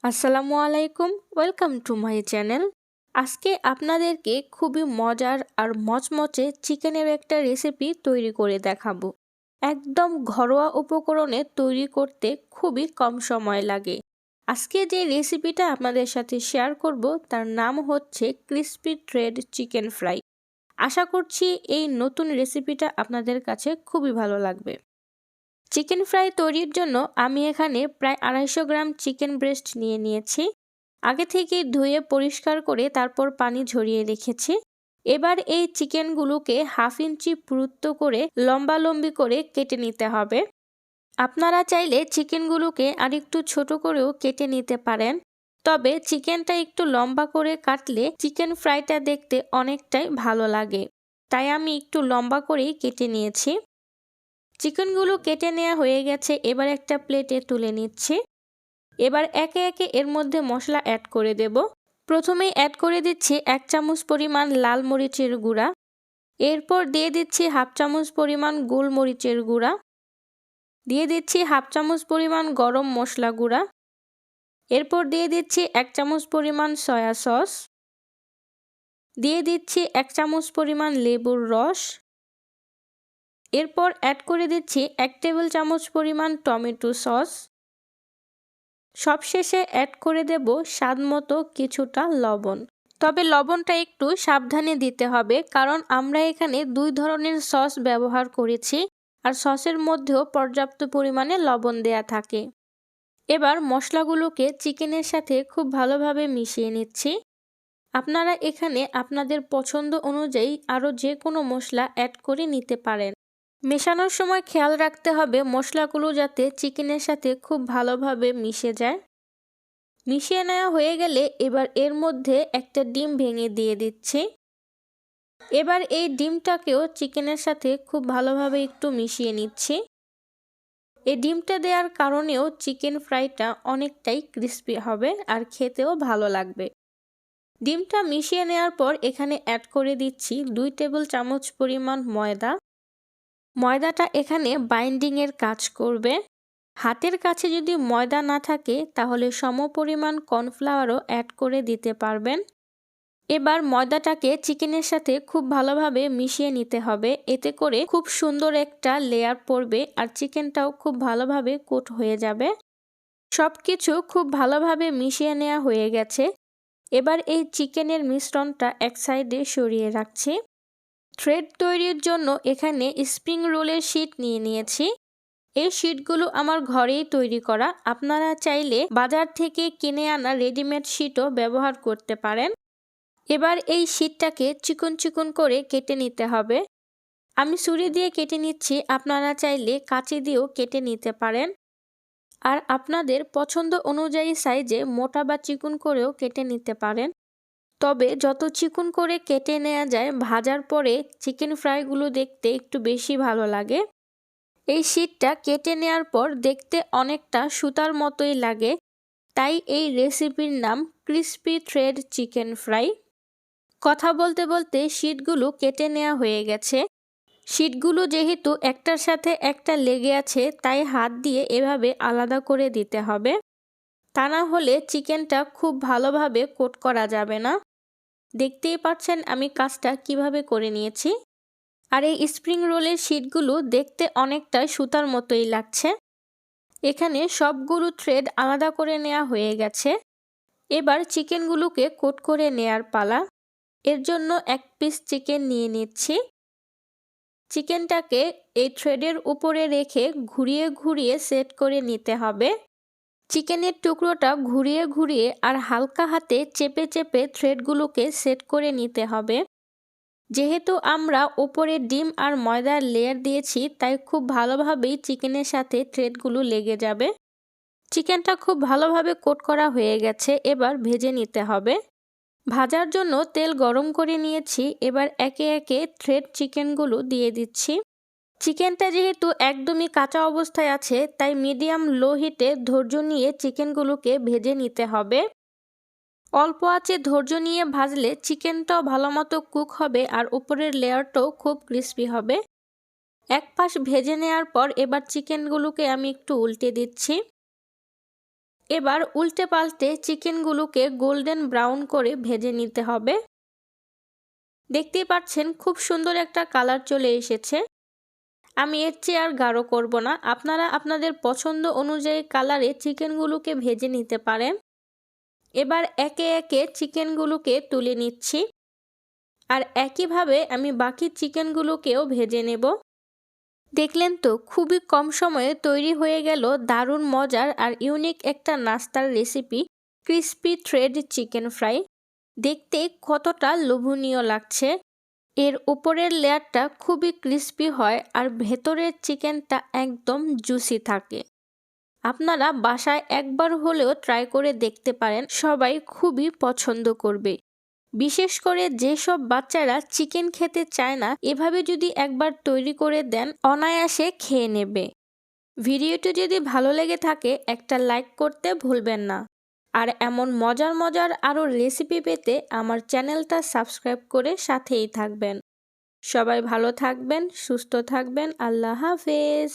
আসসালামু আলাইকুম, welcome to my channel. আজকে আপনাদেরকে খুবই মজার আর মচমচে চিকেনের একটা রেসিপি তৈরি করে দেখাবো। একদম ঘরোয়া উপকরণে তৈরি করতে খুবই কম সময় লাগে। আজকে যে রেসিপিটা আপনাদের সাথে শেয়ার করব তার নাম হচ্ছে ক্রিসপি থ্রেড চিকেন ফ্রাই। আশা করছি এই নতুন রেসিপিটা আপনাদের কাছে খুবই ভালো লাগবে। চিকেন ফ্রাই তৈরির জন্য আমি এখানে প্রায় 250 গ্রাম চিকেন ব্রেস্ট নিয়ে নিয়েছি। আগে থেকে ধুয়ে পরিষ্কার করে তারপর পানি ঝরিয়ে রেখেছি। এবার এই চিকেনগুলোকে 1/2 ইঞ্চি পুরুত্ব করে লম্বালম্বি করে কেটে নিতে হবে। আপনারা চাইলে চিকেনগুলোকে আরেকটু ছোট করেও কেটে নিতে পারেন, তবে চিকেনটা একটু লম্বা করে কাটলে চিকেন ফ্রাইটা দেখতে অনেকটাই ভালো লাগে, তাই আমি একটু লম্বা করেই কেটে নিয়েছি। চিকেনগুলো কেটে নেওয়া হয়ে গেছে, এবার একটা প্লেটে তুলে নিচ্ছি। এবার একে একে এর মধ্যে মশলা অ্যাড করে দেব। প্রথমেই অ্যাড করে দিচ্ছি 1 চামচ পরিমাণ লাল মরিচের গুঁড়া, এরপর দিয়ে দিচ্ছি 1/2 চামচ পরিমাণ গোলমরিচের গুঁড়া, দিয়ে দিচ্ছি 1/2 চামচ পরিমাণ গরম মশলা গুঁড়া, এরপর দিয়ে দিচ্ছি 1 চামচ পরিমাণ সয়া সস, দিয়ে দিচ্ছি 1 চামচ পরিমাণ লেবুর রস, এরপর অ্যাড করে দিচ্ছি 1 টেবিল চামচ পরিমাণ টমেটো সস। সবশেষে অ্যাড করে দেব স্বাদমতো কিছুটা লবণ। তবে লবণটা একটু সাবধানে দিতে হবে, কারণ আমরা এখানে 2 ধরনের সস ব্যবহার করেছি আর সসের মধ্যেও পর্যাপ্ত পরিমাণে লবণ দেয়া থাকে। এবার মশলাগুলোকে চিকেনের সাথে খুব ভালোভাবে মিশিয়ে নিচ্ছি। আপনারা এখানে আপনাদের পছন্দ অনুযায়ী আরও যে কোনো মশলা অ্যাড করে নিতে পারেন। মেশানোর সময় খেয়াল রাখতে হবে মশলাগুলো যাতে চিকেনের সাথে খুব ভালোভাবে মিশে যায়। মিশিয়ে নেওয়া হয়ে গেলে এবার এর মধ্যে একটা ডিম ভেঙে দিয়ে দিচ্ছি। এবার এই ডিমটাকেও চিকেনের সাথে খুব ভালোভাবে একটু মিশিয়ে নিচ্ছি। এই ডিমটা দেওয়ার কারণেও চিকেন ফ্রাইটা অনেকটাই ক্রিস্পি হবে আর খেতেও ভালো লাগবে। ডিমটা মিশিয়ে নেওয়ার পর এখানে অ্যাড করে দিচ্ছি 2 টেবিল চামচ পরিমাণ ময়দা। ময়দাটা এখানে বাইন্ডিংয়ের কাজ করবে। হাতের কাছে যদি ময়দা না থাকে তাহলে সমপরিমাণ কর্নফ্লাওয়ারও অ্যাড করে দিতে পারবেন। এবার ময়দাটাকে চিকেনের সাথে খুব ভালোভাবে মিশিয়ে নিতে হবে, এতে করে খুব সুন্দর একটা লেয়ার পড়বে আর চিকেনটাও খুব ভালোভাবে কোট হয়ে যাবে। সব কিছু খুব ভালোভাবে মিশিয়ে নেওয়া হয়ে গেছে। এবার এই চিকেনের মিশ্রণটা এক সাইডে সরিয়ে রাখছি। থ্রেড তৈরির জন্য এখানে স্প্রিং রোলের শীট নিয়ে নিয়েছি। এই শীটগুলো আমার ঘরেই তৈরি করা, আপনারা চাইলে বাজার থেকে কিনে আনা রেডিমেড শীটও ব্যবহার করতে পারেন। এবার এই শীটটাকে চিকন চিকন করে কেটে নিতে হবে। আমি ছুরি দিয়ে কেটে নিচ্ছি, আপনারা চাইলে কাঁচি দিয়েও কেটে নিতে পারেন। আর আপনাদের পছন্দ অনুযায়ী সাইজে মোটা বা চিকন করেও কেটে নিতে পারেন। তবে যত চিকন করে কেটে নেওয়া যায় ভাজার পরে চিকেন ফ্রাইগুলো দেখতে একটু বেশি ভালো লাগে। এই শীটটা কেটে নেওয়ার পর দেখতে অনেকটা সুতার মতোই লাগে, তাই এই রেসিপির নাম ক্রিসপি থ্রেড চিকেন ফ্রাই। কথা বলতে বলতে শীটগুলো কেটে নেওয়া হয়ে গেছে। শীটগুলো যেহেতু একটার সাথে একটা লেগে আছে, তাই হাত দিয়ে এভাবে আলাদা করে দিতে হবে, তা না হলে চিকেনটা খুব ভালোভাবে কোট করা যাবে না। দেখতেই পাচ্ছেন আমি কাজটা কিভাবে করে নিয়েছি। আর এই স্প্রিং রোলের শীটগুলো দেখতে অনেকটা সুতার মতোই লাগছে। এখানে সবগুলো থ্রেড আলাদা করে নেওয়া হয়ে গেছে। এবার চিকেনগুলোকে কোট করে নেয়ার পালা। এর জন্য 1 পিস চিকেন নিয়ে নিচ্ছি। চিকেনটাকে এই থ্রেডের উপরে রেখে ঘুরিয়ে ঘুরিয়ে সেট করে নিতে হবে। চিকেনের টুকরোটা ঘুরিয়ে ঘুরিয়ে আর হালকা হাতে চেপে চেপে থ্রেডগুলোকে সেট করে নিতে হবে। যেহেতু আমরা উপরে ডিম আর ময়দার লেয়ার দিয়েছি, তাই খুব ভালোভাবেই চিকেনের সাথে থ্রেডগুলো লেগে যাবে। চিকেনটা খুব ভালোভাবে কোট করা হয়ে গেছে, এবার ভেজে নিতে হবে। ভাজার জন্য তেল গরম করে নিয়েছি, এবার একে একে থ্রেড চিকেনগুলো দিয়ে দিচ্ছি। চিকেনটা যেহেতু একদমই কাঁচা অবস্থায় আছে, তাই মিডিয়াম লো হিটে ধৈর্য নিয়ে চিকেনগুলোকে ভেজে নিতে হবে। অল্প আঁচে ধৈর্য নিয়ে ভাজলে চিকেনটাও ভালোমতো কুক হবে আর উপরের লেয়ারটাও খুব ক্রিস্পি হবে। এক পাশ ভেজে নেওয়ার পর এবার চিকেনগুলোকে আমি একটু উল্টে দিচ্ছি। এবার উল্টে পাল্টে চিকেনগুলোকে গোল্ডেন ব্রাউন করে ভেজে নিতে হবে। দেখতেই পাচ্ছেন খুব সুন্দর একটা কালার চলে এসেছে। আমি এর চেয়ে আর গাঢ় করব না, আপনারা আপনাদের পছন্দ অনুযায়ী কালারে চিকেনগুলোকে ভেজে নিতে পারেন। এবার একে একে চিকেনগুলোকে তুলে নিচ্ছি, আর একইভাবে আমি বাকি চিকেনগুলোকেও ভেজে নেব। দেখলেন তো, খুবই কম সময়ে তৈরি হয়ে গেল দারুণ মজার আর ইউনিক একটা নাস্তার recipe, crispy thread chicken fry. দেখতে কতটা লোভনীয় লাগছে। এর উপরের লেয়ারটা খুবই ক্রিস্পি হয় আর ভেতরের চিকেনটা একদম জুসি থাকে। আপনারা বাসায় একবার হলেও ট্রাই করে দেখতে পারেন, সবাই খুবই পছন্দ করবে। বিশেষ করে যেসব বাচ্চারা চিকেন খেতে চায় না, এভাবে যদি একবার তৈরি করে দেন অনায়াসে খেয়ে নেবে। ভিডিওটি যদি ভালো লেগে থাকে একটা লাইক করতে ভুলবেন না। আর এমন মজার মজার আরও রেসিপি পেতে আমার চ্যানেলটা সাবস্ক্রাইব করে সাথেই থাকবেন। সবাই ভালো থাকবেন, সুস্থ থাকবেন। আল্লাহ হাফেজ।